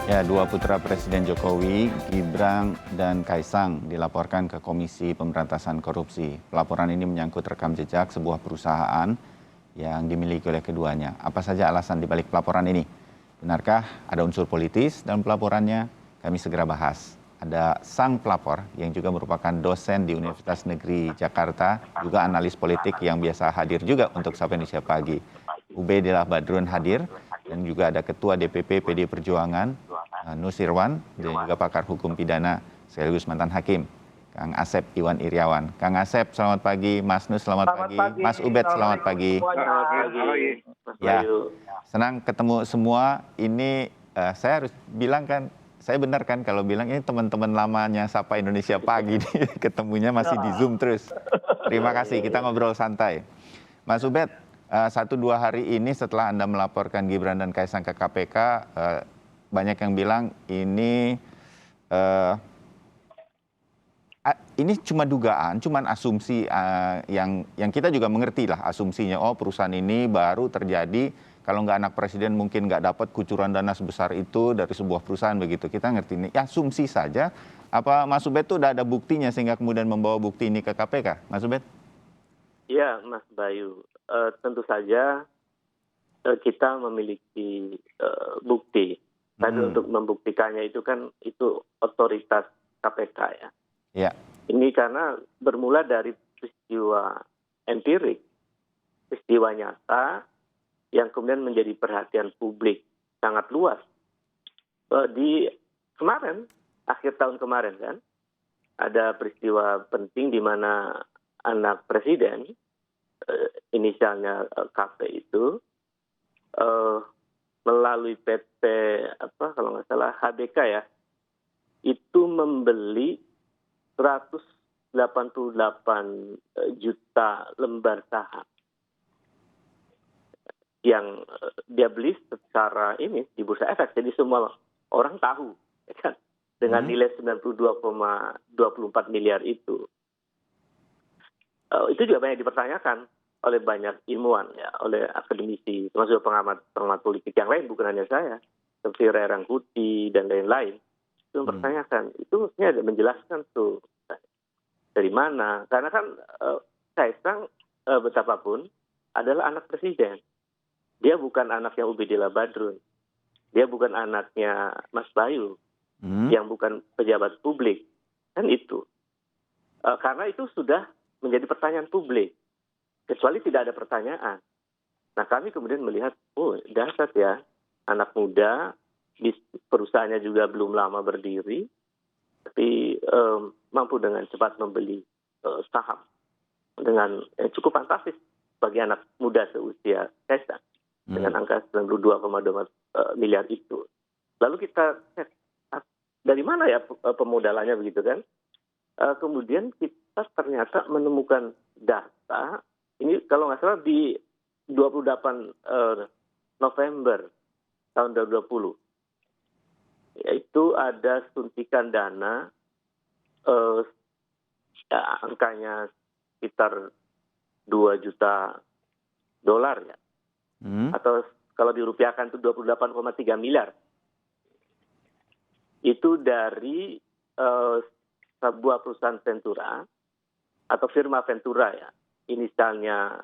Ya, dua putra Presiden Jokowi, Gibran dan Kaisang, dilaporkan ke Komisi Pemberantasan Korupsi. Pelaporan ini menyangkut rekam jejak sebuah perusahaan yang dimiliki oleh keduanya. Apa saja alasan dibalik pelaporan ini? Benarkah ada unsur politis dalam pelaporannya? Kami segera bahas. Ada sang pelapor yang juga merupakan dosen di Universitas Negeri Jakarta, juga analis politik yang biasa hadir juga untuk Sapa Indonesia Pagi. Ubedillah Badrun hadir, dan juga ada Ketua DPP PD Perjuangan, Nusirwan, dan juga pakar hukum pidana sekaligus mantan hakim, Kang Asep Iwan Iriawan. Kang Asep, selamat pagi. Mas Nus, selamat pagi. Mas Ubed, selamat pagi. Selamat pagi, Mas Ya, Bayu. senang ketemu semua. Ini saya harus bilang kan, saya benar kan kalau bilang ini teman-teman lamanya Sapa Indonesia Pagi nih, ketemunya masih di Zoom terus. Terima kasih, kita ngobrol santai. Mas Ubed, 1-2 hari ini setelah Anda melaporkan Gibran dan Kaisang ke KPK, banyak yang bilang ini cuma dugaan, cuma asumsi yang kita juga mengerti lah asumsinya. Oh, perusahaan ini baru terjadi, kalau nggak anak presiden mungkin nggak dapat kucuran dana sebesar itu dari sebuah perusahaan begitu. Kita ngerti ini asumsi saja. Apa Mas Ubed tuh udah ada buktinya sehingga kemudian membawa bukti ini ke KPK, Mas Ubed? Ya, Mas Bayu. Tentu saja kita memiliki bukti. Tapi untuk membuktikannya itu kan itu otoritas KPK ya. Ya. Ini karena bermula dari peristiwa empirik, peristiwa nyata yang kemudian menjadi perhatian publik sangat luas. Di kemarin, akhir tahun kemarin kan, ada peristiwa penting di mana anak presiden, inisialnya KP itu, melalui PT kalau nggak salah HBK ya, itu membeli 188 juta lembar saham yang dia beli secara ini di bursa efek, jadi semua orang tahu ya kan, dengan nilai 92,24 miliar itu. Itu juga banyak dipertanyakan oleh banyak ilmuwan ya, oleh akademisi, termasuk pengamat politik yang lain, bukan hanya saya, seperti Ray Rangkuti dan lain-lain. Itu mempertanyakan, itu mestinya ada menjelaskan tuh dari mana, karena kan Kaisang betapapun adalah anak presiden, dia bukan anaknya Ubedillah Badrun, dia bukan anaknya Mas Bayu, yang bukan pejabat publik, kan itu. Karena itu sudah menjadi pertanyaan publik, kecuali tidak ada pertanyaan. Nah, kami kemudian melihat, oh dahsyat ya, anak muda, perusahaannya juga belum lama berdiri, tapi mampu dengan cepat membeli saham dengan cukup fantastis bagi anak muda seusia Kaisang dengan angka 92,2 miliar itu. Lalu kita cek dari mana ya pemodalannya begitu kan? Kemudian kita ternyata menemukan data ini kalau nggak salah di 28 November tahun 2020. Yaitu ada suntikan dana angkanya sekitar 2 juta dolar ya. Atau kalau dirupiahkan itu 28,3 miliar. Itu dari sebuah perusahaan Ventura atau firma Ventura ya. Inisialnya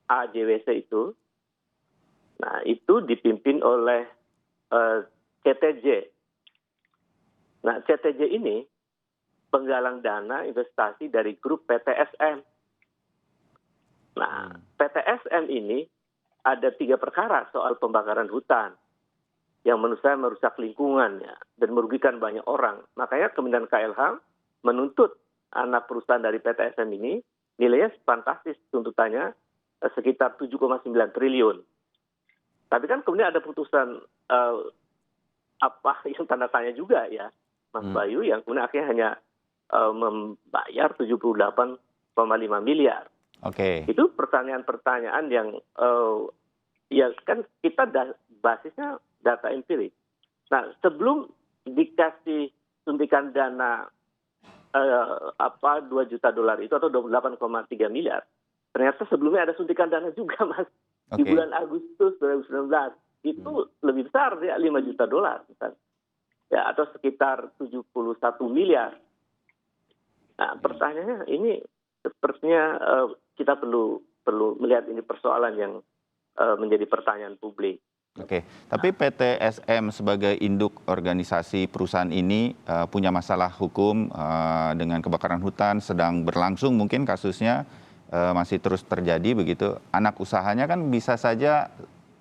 AJWC itu. Nah, itu dipimpin oleh CTJ. Nah, CTJ ini penggalang dana investasi dari grup PTSM. Nah, PTSM ini ada 3 perkara soal pembakaran hutan yang menurut saya merusak lingkungan ya, dan merugikan banyak orang. Makanya Kementerian KLH menuntut anak perusahaan dari PTSM ini nilainya fantastis, tuntutannya sekitar 7,9 triliun. Tapi kan kemudian ada putusan yang tanda tanya juga ya, Mas Bayu, yang kemudian akhirnya hanya membayar 78,5 miliar. Oke. Itu pertanyaan-pertanyaan yang ya kan kita basisnya data empirik. Nah, sebelum dikasih suntikan dana 2 juta dolar itu atau 28,3 miliar, ternyata sebelumnya ada suntikan dana juga, Mas, di bulan Agustus 2019. itu lebih besar ya, 5 juta dolar misalnya. Ya, atau sekitar 71 miliar. Nah, pertanyaannya ini sepertinya kita perlu melihat ini persoalan yang menjadi pertanyaan publik. Oke, tapi PT SM sebagai induk organisasi perusahaan ini punya masalah hukum dengan kebakaran hutan sedang berlangsung, mungkin kasusnya masih terus terjadi begitu. Anak usahanya kan bisa saja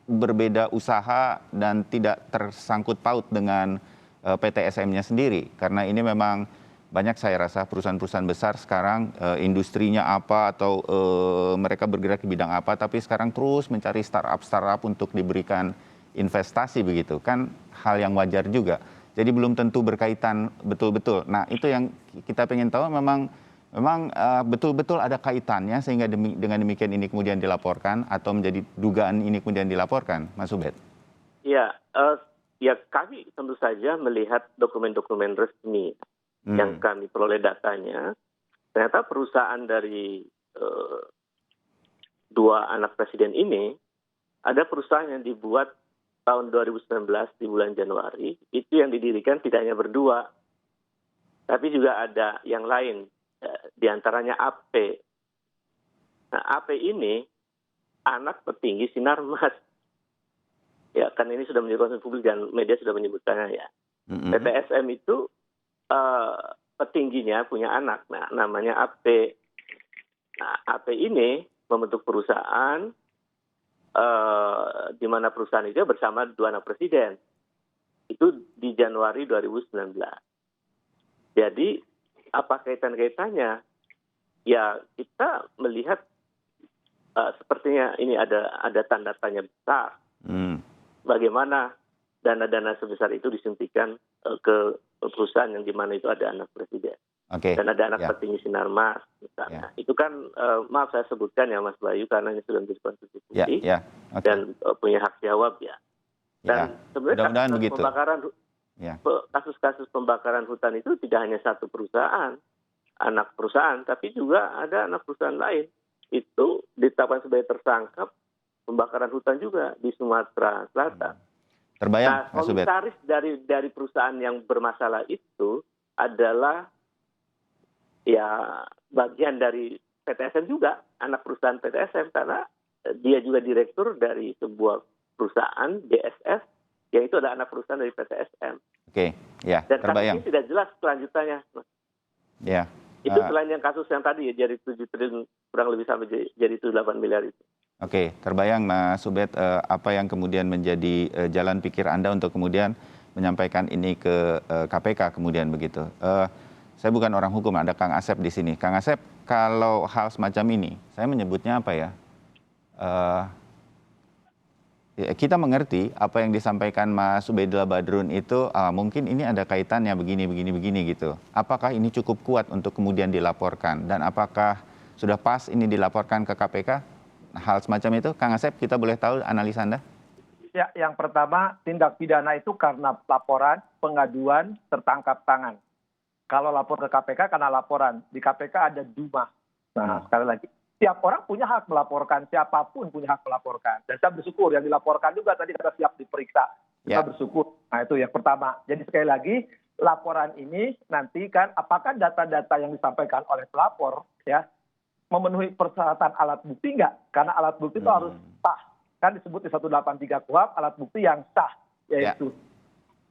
berbeda usaha dan tidak tersangkut paut dengan PT SM-nya sendiri, karena ini memang banyak saya rasa perusahaan-perusahaan besar sekarang industrinya apa atau mereka bergerak di bidang apa, tapi sekarang terus mencari startup untuk diberikan investasi begitu, kan hal yang wajar juga. Jadi belum tentu berkaitan betul-betul. Nah itu yang kita ingin tahu, memang betul-betul ada kaitannya sehingga dengan demikian ini kemudian dilaporkan atau menjadi dugaan ini kemudian dilaporkan, Mas Ubed? Ya, ya kami tentu saja melihat dokumen-dokumen resmi yang kami peroleh datanya. Ternyata perusahaan dari dua anak presiden ini, ada perusahaan yang dibuat tahun 2019 di bulan Januari, itu yang didirikan tidak hanya berdua, tapi juga ada yang lain, diantaranya AP. Nah, AP ini anak petinggi Sinarmas. Ya, kan ini sudah menjadi konsumsi publik dan media sudah menyebutkannya ya. PT SM itu petingginya punya anak, nah, namanya AP. Nah, AP ini membentuk perusahaan di mana perusahaan itu bersama dua anak presiden. Itu di Januari 2019. Jadi apa kaitan-kaitannya? Ya kita melihat sepertinya ini ada tanda tanya besar. Bagaimana dana-dana sebesar itu disuntikan ke perusahaan yang di mana itu ada anak presiden. Dan ada anak petinggi Sinarmas misalnya. Itu kan maaf saya sebutkan ya Mas Bayu, karena ini sudah menjadi konsumsi publik dan punya hak jawab ya. Dan sebenarnya kasus-kasus pembakaran hutan itu tidak hanya satu perusahaan, anak perusahaan, tapi juga ada anak perusahaan lain. Itu ditetapkan sebagai tersangka pembakaran hutan juga di Sumatera Selatan. Terbayang, nah, komisaris dari perusahaan yang bermasalah itu adalah ya bagian dari PTSM juga, anak perusahaan PTSM, karena dia juga direktur dari sebuah perusahaan DSS yang itu adalah anak perusahaan dari PTSM. Dan terbayang. kasus ini tidak jelas kelanjutannya. Itu selain yang kasus yang tadi ya, jadi 7 triliun kurang lebih sampai jadi 8 miliar itu. Terbayang Mas Ubed apa yang kemudian menjadi jalan pikir Anda untuk kemudian menyampaikan ini ke KPK kemudian begitu. Saya bukan orang hukum, ada Kang Asep di sini. Kang Asep, kalau hal semacam ini, saya menyebutnya apa ya? Kita mengerti apa yang disampaikan Mas Ubaidillah Badrun itu mungkin ini ada kaitannya begini gitu. Apakah ini cukup kuat untuk kemudian dilaporkan? Dan apakah sudah pas ini dilaporkan ke KPK? Hal semacam itu, Kang Asep, kita boleh tahu analisa Anda? Ya, yang pertama, tindak pidana itu karena laporan, pengaduan, tertangkap tangan. Kalau lapor ke KPK karena laporan. Di KPK ada DUMA. Nah, sekali lagi, setiap orang punya hak melaporkan, siapapun punya hak melaporkan. Dan saya bersyukur yang dilaporkan juga tadi kita siap diperiksa. Kita bersyukur. Nah, itu yang pertama. Jadi sekali lagi, laporan ini nanti kan apakah data-data yang disampaikan oleh pelapor ya memenuhi persyaratan alat bukti enggak? Karena alat bukti itu harus sah. Kan disebut di 183 KUHP alat bukti yang sah, yaitu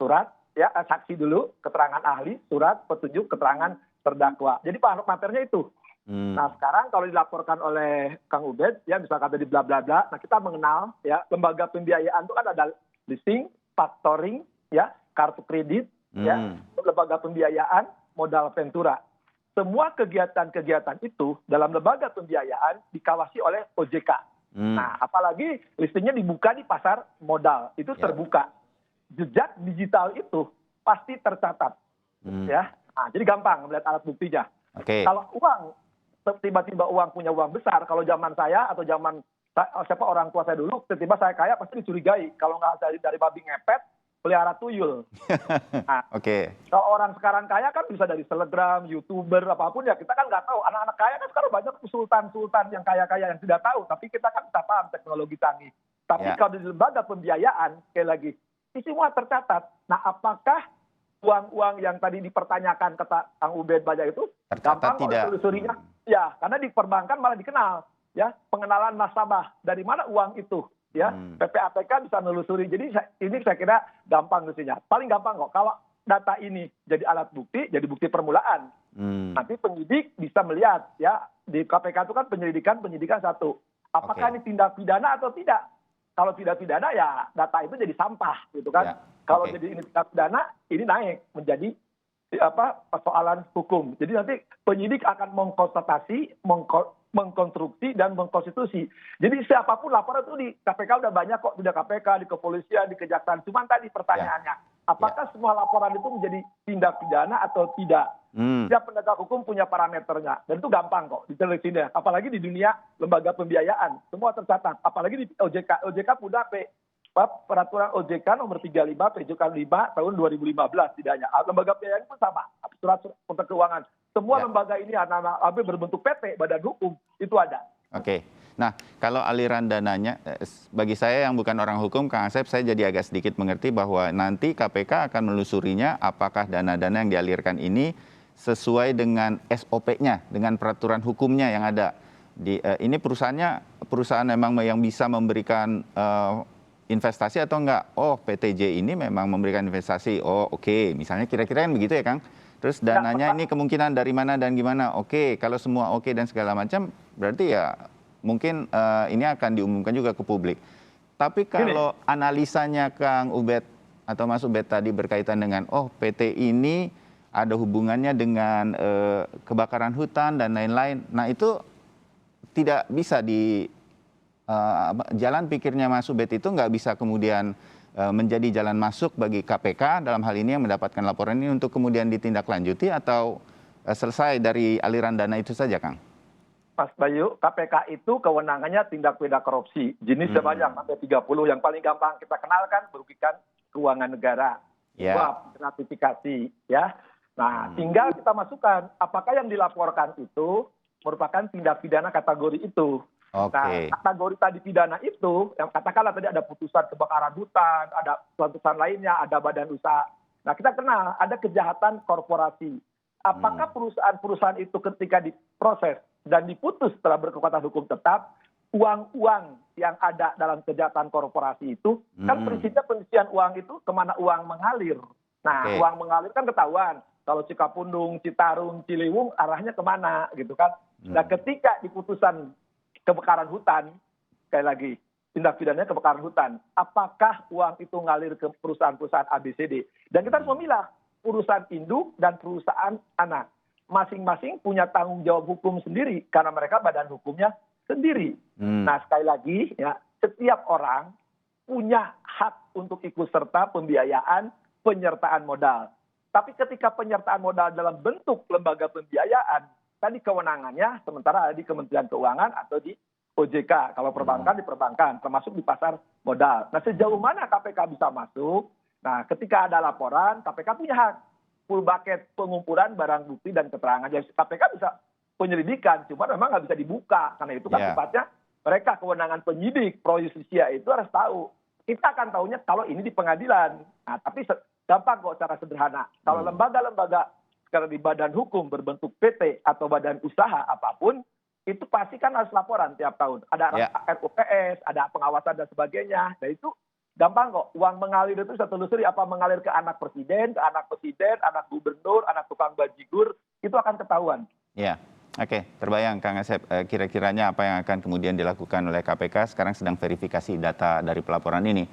surat, ya saksi dulu, keterangan ahli, surat, petunjuk, keterangan terdakwa. Jadi materinya itu. Nah sekarang kalau dilaporkan oleh Kang Ubed, ya misalkan tadi bla bla bla, nah kita mengenal ya lembaga pembiayaan itu kan ada leasing, factoring, ya kartu kredit, ya lembaga pembiayaan, modal ventura. Semua kegiatan-kegiatan itu dalam lembaga pembiayaan dikawasi oleh OJK. Nah, apalagi listingnya dibuka di pasar modal, itu terbuka. Jejak digital itu pasti tercatat. Ya, nah, jadi gampang melihat alat buktinya. Kalau uang, tiba-tiba uang punya uang besar, kalau zaman saya atau zaman siapa orang tua saya dulu, tiba-tiba saya kaya pasti dicurigai. Kalau nggak dari babi ngepet, pelihara tuyul. Nah, kalau orang sekarang kaya kan bisa dari selebgram, youtuber, apapun ya kita kan nggak tahu. Anak-anak kaya kan sekarang banyak sultan-sultan yang kaya-kaya yang tidak tahu. Tapi kita kan bisa paham teknologi canggih. Tapi Ya. kalau di lembaga pembiayaan, sekali lagi, ini semua tercatat. Nah, apakah uang-uang yang tadi dipertanyakan kata Kang Ubed banyak itu Tercatat gampang kok tidak? telusurinya? Ya, karena di perbankan malah dikenal, ya, pengenalan nasabah dari mana uang itu, ya. PPATK bisa menelusuri. Jadi ini saya kira gampang mestinya. Paling gampang kok kalau data ini jadi alat bukti, jadi bukti permulaan. Nanti penyidik bisa melihat, ya, di KPK itu kan penyidikan satu. Apakah Oke. ini tindak pidana atau tidak? Kalau tidak pidana ya data itu jadi sampah gitu kan. Ya, Kalau oke. jadi ini tindak pidana, ini naik menjadi persoalan hukum. Jadi nanti penyidik akan mengkonstatasi, mengkonstruksi dan mengkonstitusi. Jadi siapapun laporan itu di KPK udah banyak kok, sudah KPK, di kepolisian, di kejaksaan. Cuman tadi pertanyaannya, apakah semua laporan itu menjadi tindak pidana atau tidak? Setiap penegak hukum punya parameternya, dan itu gampang kok ditelesinnya. Apalagi di dunia lembaga pembiayaan, semua tercatat. Apalagi di OJK, OJK punya peraturan OJK nomor 35 PJK 5 tahun 2015 tidaknya. Lembaga pembiayaan pun sama, surat untuk keuangan. Semua Ya. lembaga ini anak-anak berbentuk PT, badan hukum, itu ada. Oke. Nah, kalau aliran dananya, bagi saya yang bukan orang hukum, Kang Asep, saya jadi agak sedikit mengerti bahwa nanti KPK akan menelusurinya apakah dana-dana yang dialirkan ini sesuai dengan SOP-nya, dengan peraturan hukumnya yang ada. Ini perusahaan memang yang bisa memberikan investasi atau enggak? Oh, PTJ ini memang memberikan investasi. Oh, oke. Misalnya kira-kira kan begitu ya, Kang? Terus dananya ini kemungkinan dari mana dan gimana? Oke, kalau semua oke dan segala macam, berarti ya mungkin ini akan diumumkan juga ke publik. Tapi kalau analisanya Kang Ubed atau Mas Ubed tadi berkaitan dengan, oh PT ini ada hubungannya dengan kebakaran hutan dan lain-lain. Nah itu tidak bisa jalan pikirnya Mas Ubed itu nggak bisa kemudian menjadi jalan masuk bagi KPK dalam hal ini yang mendapatkan laporan ini untuk kemudian ditindaklanjuti atau selesai dari aliran dana itu saja, Kang? Mas Bayu, KPK itu kewenangannya tindak pidana korupsi. Jenisnya banyak, sampai 30. Yang paling gampang kita kenalkan merugikan keuangan negara. Suap, gratifikasi, ya. Nah, tinggal kita masukkan apakah yang dilaporkan itu merupakan tindak pidana kategori itu. Nah, kategori tadi pidana itu, yang katakanlah tadi ada putusan kebakaran hutan, ada putusan lainnya, ada badan usaha. Nah, kita kenal ada kejahatan korporasi. Apakah perusahaan-perusahaan itu ketika diproses dan diputus setelah berkekuatan hukum tetap, uang-uang yang ada dalam kejahatan korporasi itu, kan prinsipnya penyisian uang itu kemana uang mengalir. Nah, uang mengalir kan ketahuan. Kalau Cikapundung, Citarum, Ciliwung, arahnya kemana gitu kan. Nah, ketika di putusan kebakaran hutan, sekali lagi, tindak pidananya kebakaran hutan, apakah uang itu ngalir ke perusahaan-perusahaan ABCD? Dan kita harus memilah perusahaan induk dan perusahaan anak. Masing-masing punya tanggung jawab hukum sendiri, karena mereka badan hukumnya sendiri. Nah, sekali lagi, ya, setiap orang punya hak untuk ikut serta pembiayaan, penyertaan modal. Tapi ketika penyertaan modal dalam bentuk lembaga pembiayaan, tadi kewenangannya sementara ada di Kementerian Keuangan atau di OJK. Kalau perbankan di perbankan, termasuk di pasar modal. Nah, sejauh mana KPK bisa masuk? Nah, ketika ada laporan, KPK punya hak full bucket pengumpulan barang bukti dan keterangan. Jadi KPK bisa penyelidikan, cuma memang nggak bisa dibuka. Karena itu kan sifatnya mereka kewenangan penyidik, pro justisia itu harus tahu. Kita akan tahunya kalau ini di pengadilan. Nah, tapi gampang kok cara sederhana. Kalau lembaga-lembaga karena di badan hukum berbentuk PT atau badan usaha apapun, itu pasti kan harus laporan tiap tahun. Ada RUPS, ada pengawasan dan sebagainya. Nah itu gampang kok. Uang mengalir itu bisa telusuri apa mengalir ke anak presiden, anak gubernur, anak tukang bajigur, itu akan ketahuan. Ya, oke. Terbayang Kang Asep, kira-kiranya apa yang akan kemudian dilakukan oleh KPK sekarang sedang verifikasi data dari pelaporan ini.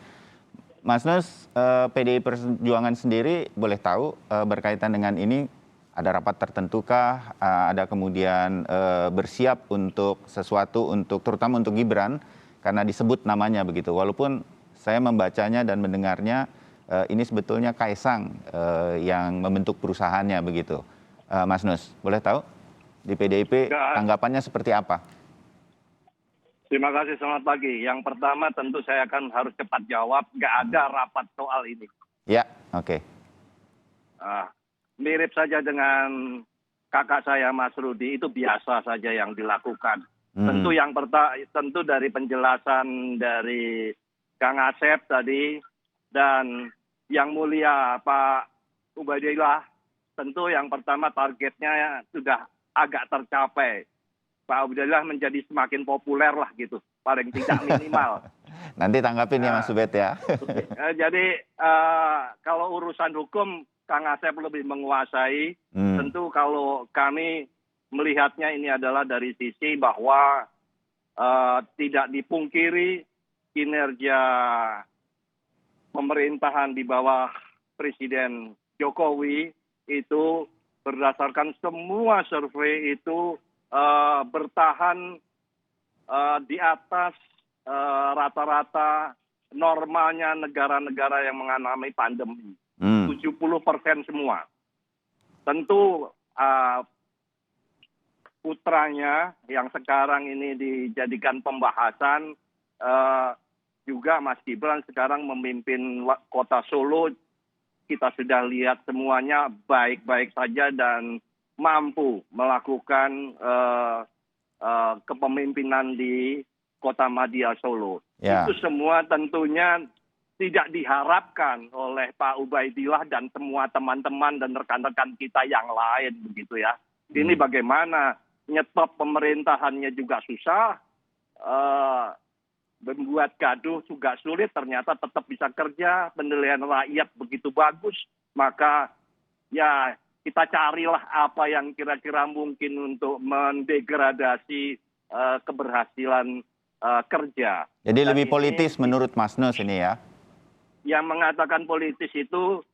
Mas Nus, PDI Perjuangan sendiri boleh tahu berkaitan dengan ini, ada rapat tertentukah, ada kemudian bersiap untuk sesuatu, terutama untuk Gibran, karena disebut namanya begitu. Walaupun saya membacanya dan mendengarnya, ini sebetulnya Kaisang yang membentuk perusahaannya begitu. Mas Nus, boleh tahu di PDIP tanggapannya seperti apa? Terima kasih, selamat pagi. Yang pertama tentu saya akan harus cepat jawab, nggak ada rapat soal ini. Ya, oke. Mirip saja dengan kakak saya Mas Rudi, itu biasa saja yang dilakukan. Tentu tentu dari penjelasan dari Kang Asep tadi, dan yang mulia Pak Ubaidillah, tentu yang pertama targetnya sudah agak tercapai. Pak Ubaidillah menjadi semakin populer lah gitu, paling tidak minimal. Nanti tanggapin ya Mas Ubed ya. Jadi kalau urusan hukum Kang Asep lebih menguasai. Tentu kalau kami melihatnya ini adalah dari sisi bahwa tidak dipungkiri kinerja pemerintahan di bawah Presiden Jokowi itu berdasarkan semua survei itu bertahan di atas rata-rata normalnya negara-negara yang mengalami pandemi. 70% semua. Tentu putranya yang sekarang ini dijadikan pembahasan, juga Mas Gibran sekarang memimpin kota Solo. Kita sudah lihat semuanya baik-baik saja dan mampu melakukan kepemimpinan di kota Madya Solo. Ya. Itu semua tentunya tidak diharapkan oleh Pak Ubaidillah dan semua teman-teman dan rekan-rekan kita yang lain begitu ya. Ini bagaimana nyetop pemerintahannya juga susah, membuat gaduh juga sulit, ternyata tetap bisa kerja, penilaian rakyat begitu bagus, maka ya kita carilah apa yang kira-kira mungkin untuk mendegradasi keberhasilan kerja. Jadi Dan lebih politis menurut Mas Nus ini ya? Yang mengatakan politis itu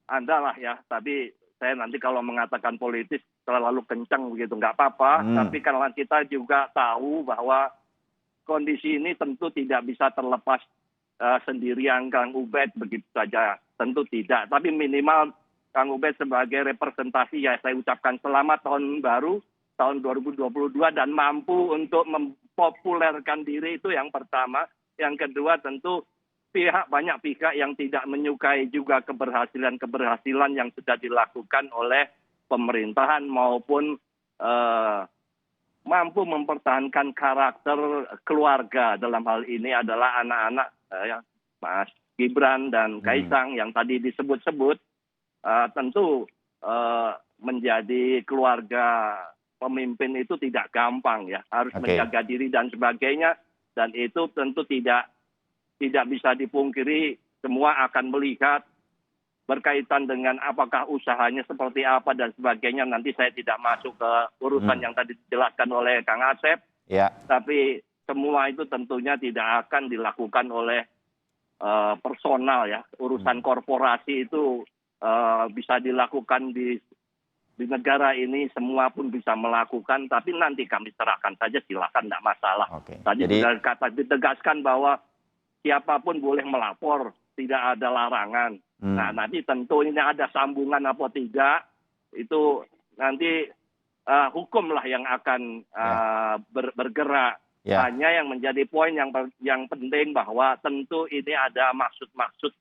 Anda lah ya, tapi saya nanti kalau mengatakan politis terlalu kencang begitu, nggak apa-apa. Tapi karena kita juga tahu bahwa kondisi ini tentu tidak bisa terlepas sendirian Kang Ubed begitu saja, tentu tidak. Tapi minimal Kang Ubed sebagai representasi ya saya ucapkan selamat tahun baru, tahun 2022 dan mampu untuk mempopulerkan diri itu yang pertama. Yang kedua tentu banyak pihak yang tidak menyukai juga keberhasilan yang sudah dilakukan oleh pemerintahan maupun mampu mempertahankan karakter keluarga. Dalam hal ini adalah anak-anak Mas Gibran dan Kaisang yang tadi disebut-sebut, tentu menjadi keluarga pemimpin itu tidak gampang ya, harus menjaga diri dan sebagainya, dan itu tentu tidak bisa dipungkiri. Semua akan melihat berkaitan dengan apakah usahanya seperti apa dan sebagainya. Nanti saya tidak masuk ke urusan yang tadi dijelaskan oleh Kang Asep. Ya. Tapi semua itu tentunya tidak akan dilakukan oleh personal ya. Urusan korporasi itu bisa dilakukan di negara ini, semua pun bisa melakukan. Tapi nanti kami serahkan saja, silakan, tidak masalah. Tadi sudah ditegaskan bahwa siapapun boleh melapor, tidak ada larangan. Nah, nanti tentu ini ada sambungan apa tidak, itu nanti hukumlah yang akan bergerak. Hanya yang menjadi poin yang penting bahwa tentu ini ada maksud-maksud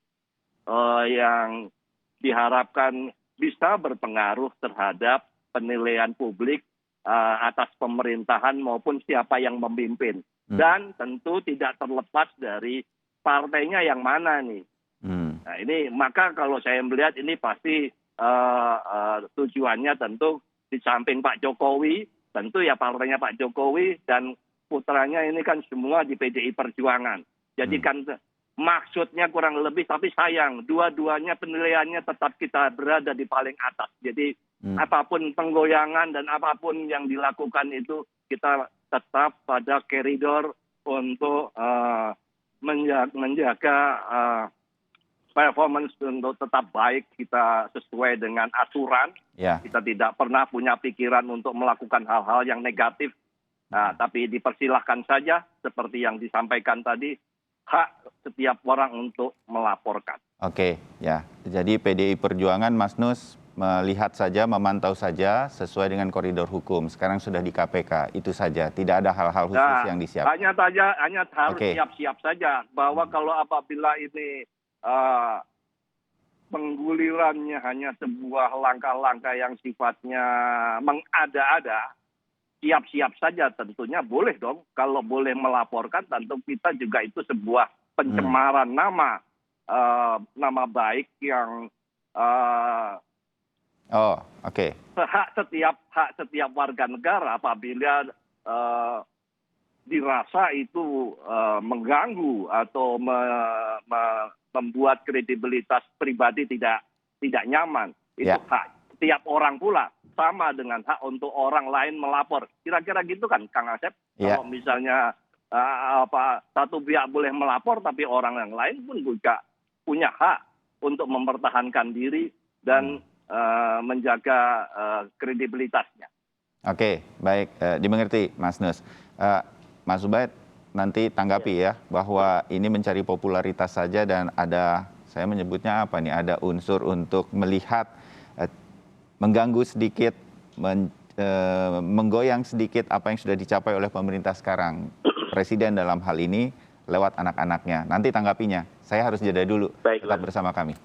yang diharapkan bisa berpengaruh terhadap penilaian publik atas pemerintahan maupun siapa yang memimpin. Dan tentu tidak terlepas dari partainya yang mana nih. Nah, ini maka kalau saya melihat ini pasti tujuannya tentu di samping Pak Jokowi, tentu ya partainya Pak Jokowi dan putranya ini kan semua di PDI Perjuangan. Jadi kan maksudnya kurang lebih, tapi sayang dua-duanya penilaiannya tetap kita berada di paling atas. Jadi apapun penggoyangan dan apapun yang dilakukan itu kita tetap pada koridor untuk menjaga performance untuk tetap baik, kita sesuai dengan aturan. Kita tidak pernah punya pikiran untuk melakukan hal-hal yang negatif. Nah, tapi dipersilahkan saja seperti yang disampaikan tadi, hak setiap orang untuk melaporkan. Oke, ya. Jadi PDI Perjuangan, Mas Nus, melihat saja, memantau saja sesuai dengan koridor hukum. Sekarang sudah di KPK, itu saja. Tidak ada hal-hal khusus yang disiapkan. Hanya harus siap-siap saja bahwa kalau apabila ini penggulirannya hanya sebuah langkah-langkah yang sifatnya mengada-ada, siap-siap saja, tentunya boleh dong. Kalau boleh melaporkan, tentu kita juga itu sebuah pencemaran nama baik yang Oke. hak setiap warga negara apabila dirasa itu mengganggu atau membuat kredibilitas pribadi tidak nyaman. Itu Ya. hak setiap orang pula, sama dengan hak untuk orang lain melapor. Kira-kira gitu kan, Kang Asep? Ya. Kalau misalnya satu pihak boleh melapor, tapi orang yang lain pun juga punya hak untuk mempertahankan diri dan menjaga kredibilitasnya. Oke, baik, dimengerti Mas Nus. Mas Ubaid nanti tanggapi ya bahwa ini mencari popularitas saja dan ada, saya menyebutnya apa nih, ada unsur untuk melihat mengganggu sedikit, menggoyang sedikit apa yang sudah dicapai oleh pemerintah sekarang. Presiden dalam hal ini lewat anak-anaknya. Nanti tanggapinya. Saya harus jeda dulu. Baiklah. Tetap bersama kami.